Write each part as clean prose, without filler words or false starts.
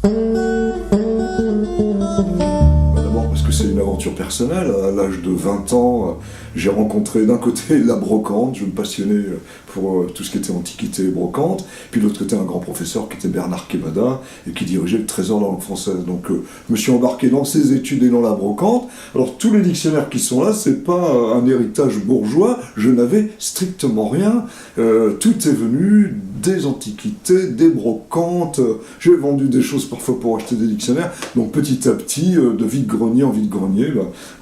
D'abord parce que c'est une aventure personnelle. À l'âge de 20 ans, j'ai rencontré d'un côté la brocante, je me passionnais pour tout ce qui était antiquité et brocante, puis de l'autre côté un grand professeur qui était Bernard Quémada et qui dirigeait le Trésor de la langue française. Donc je me suis embarqué dans ses études et dans la brocante. Alors tous les dictionnaires qui sont là, c'est pas un héritage bourgeois, je n'avais strictement rien. Tout est venu des antiquités, des brocantes, j'ai vendu des choses parfois pour acheter des dictionnaires, donc petit à petit, de vide-grenier en vide-grenier,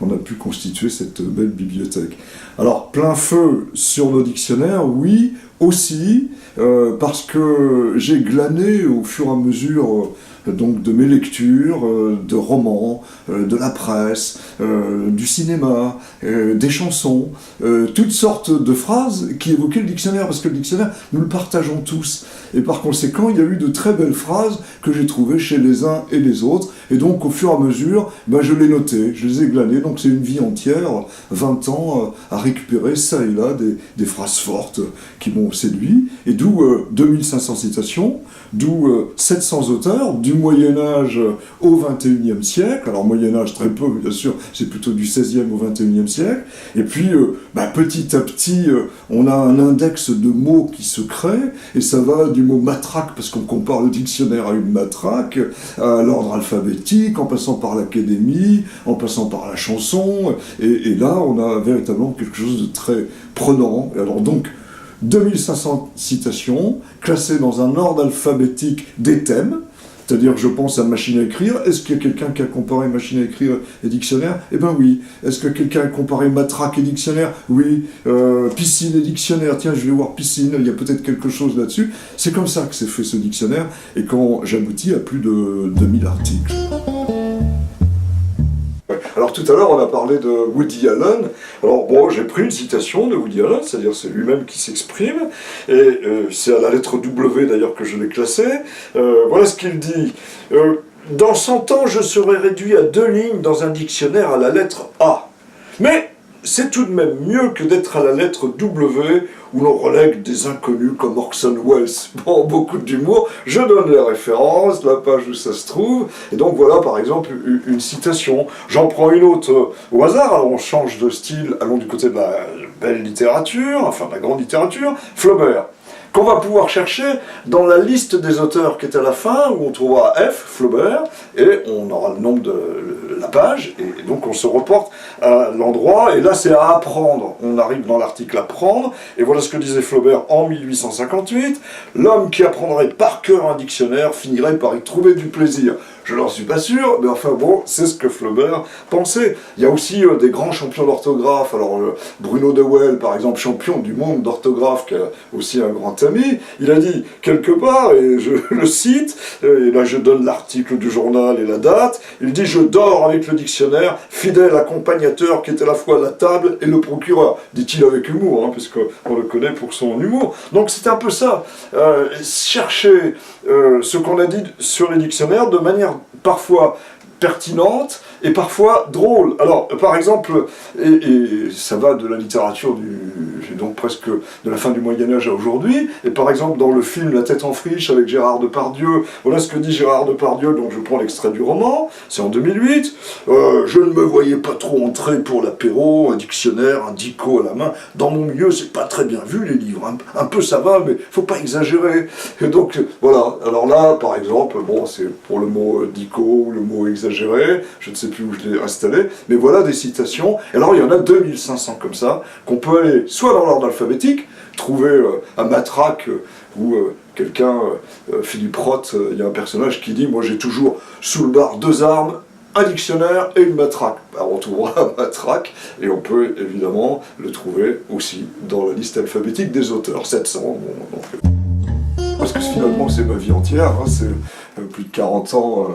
on a pu constituer cette belle bibliothèque. Alors, plein feu sur nos dictionnaires, oui, aussi, parce que j'ai glané au fur et à mesure donc de mes lectures, de romans, de la presse, du cinéma, des chansons, toutes sortes de phrases qui évoquaient le dictionnaire, parce que le dictionnaire, nous le partageons tous. Et par conséquent, il y a eu de très belles phrases que j'ai trouvées chez les uns et les autres, et donc au fur et à mesure, je les notais, je les ai glanées, donc c'est une vie entière, 20 ans, à récupérer ça et là des phrases fortes qui m'ont séduit, et d'où 2500 citations, d'où 700 auteurs, du Moyen-Âge au XXIe siècle, alors Moyen-Âge très peu, bien sûr, c'est plutôt du XVIe au XXIe siècle, et puis petit à petit, on a un index de mots qui se crée, et ça va du mot matraque, parce qu'on compare le dictionnaire à une matraque, à l'ordre alphabétique, en passant par l'académie, en passant par la chanson, et là, on a véritablement quelque chose de très prenant. Et alors donc, 2500 citations, classées dans un ordre alphabétique des thèmes, c'est-à-dire que je pense à machine à écrire. Est-ce qu'il y a quelqu'un qui a comparé machine à écrire et dictionnaire? Eh bien oui. Est-ce que quelqu'un a comparé matraque et dictionnaire? Oui. Piscine et dictionnaire, tiens, je vais voir piscine, il y a peut-être quelque chose là-dessus. C'est comme ça que s'est fait ce dictionnaire, et quand j'aboutis à plus de 2000 articles. Alors tout à l'heure, on a parlé de Woody Allen. Alors bon, j'ai pris une citation de Woody Allen, c'est-à-dire c'est lui-même qui s'exprime, et c'est à la lettre W d'ailleurs que je l'ai classé. Voilà ce qu'il dit. Dans 100 ans, je serai réduit à 2 lignes dans un dictionnaire à la lettre A. Mais c'est tout de même mieux que d'être à la lettre W, où l'on relègue des inconnus comme Orson Welles. Bon, beaucoup d'humour, je donne les références, la page où ça se trouve, et donc voilà par exemple une citation. J'en prends une autre au hasard, alors on change de style, allons du côté de la belle littérature, enfin de la grande littérature, Flaubert, qu'on va pouvoir chercher dans la liste des auteurs qui est à la fin, où on trouvera F, Flaubert, et on aura le nombre de la page, et donc on se reporte à l'endroit, et là c'est à apprendre. On arrive dans l'article apprendre, et voilà ce que disait Flaubert en 1858, l'homme qui apprendrait par cœur un dictionnaire finirait par y trouver du plaisir. Je n'en suis pas sûr, mais enfin bon, c'est ce que Flaubert pensait. Il y a aussi des grands champions d'orthographe. Alors Bruno de Wael, par exemple, champion du monde d'orthographe, qui a aussi un grand ami, il a dit quelque part, et je le cite, et là je donne l'article du journal et la date, il dit « Je dors avec le dictionnaire, fidèle accompagnateur qui est à la fois la table et le procureur », dit-il avec humour, hein, puisqu'on le connaît pour son humour. Donc c'est un peu ça, chercher ce qu'on a dit sur les dictionnaires de manière parfois pertinente et parfois drôle. Alors, par exemple, et ça va de la littérature donc presque de la fin du Moyen-Âge à aujourd'hui, et par exemple dans le film La tête en friche avec Gérard Depardieu, voilà ce que dit Gérard Depardieu, donc je prends l'extrait du roman, c'est en 2008, je ne me voyais pas trop entrer pour l'apéro, un dictionnaire, un dico à la main, dans mon milieu c'est pas très bien vu les livres, un peu ça va, mais faut pas exagérer, et donc voilà, alors là par exemple, bon c'est pour le mot dico ou le mot exagéré, je ne sais plus où je l'ai installé, mais voilà des citations, et alors il y en a 2500 comme ça, qu'on peut aller soit dans l'ordre alphabétique, trouver un matraque où quelqu'un, Philippe Roth, il y a un personnage qui dit « Moi j'ai toujours sous le bar 2 armes, un dictionnaire et une matraque ». Alors on trouvera un matraque, et on peut évidemment le trouver aussi dans la liste alphabétique des auteurs, 700. Bon, donc, parce que finalement c'est ma vie entière, hein, c'est plus de 40 ans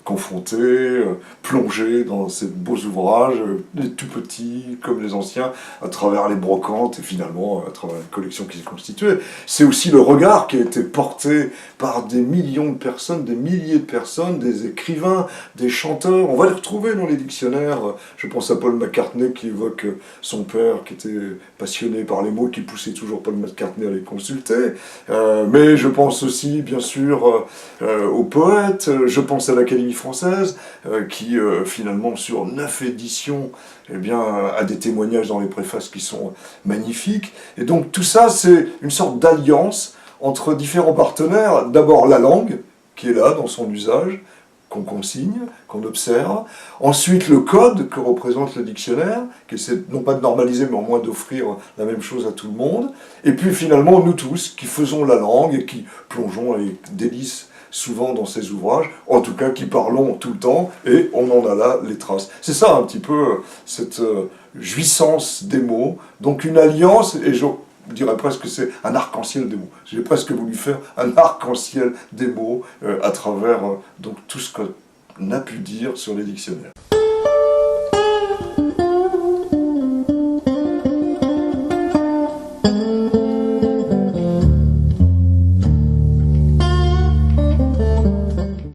confronté, plongé dans ces beaux ouvrages, les tout petits comme les anciens, à travers les brocantes et finalement à travers la collection qui s'est constituée. C'est aussi le regard qui a été porté par des millions de personnes, des milliers de personnes, des écrivains, des chanteurs. On va les retrouver dans les dictionnaires. Je pense à Paul McCartney qui évoque son père qui était passionné par les mots, qui poussait toujours Paul McCartney à les consulter. Mais je pense aussi, bien sûr, aux poètes. Je pense à l'Académie française qui, finalement, sur 9 éditions, eh bien, a des témoignages dans les préfaces qui sont magnifiques. Et donc tout ça, c'est une sorte d'alliance entre différents partenaires. D'abord la langue, qui est là dans son usage, qu'on consigne, qu'on observe. Ensuite, le code que représente le dictionnaire, qui essaie non pas de normaliser, mais au moins d'offrir la même chose à tout le monde. Et puis finalement, nous tous, qui faisons la langue et qui plongeons avec délice souvent dans ces ouvrages, en tout cas qui parlons tout le temps, et on en a là les traces. C'est ça un petit peu cette jouissance des mots, donc une alliance, et je dirais presque que c'est un arc-en-ciel des mots. J'ai presque voulu faire un arc-en-ciel des mots à travers donc tout ce qu'on a pu dire sur les dictionnaires.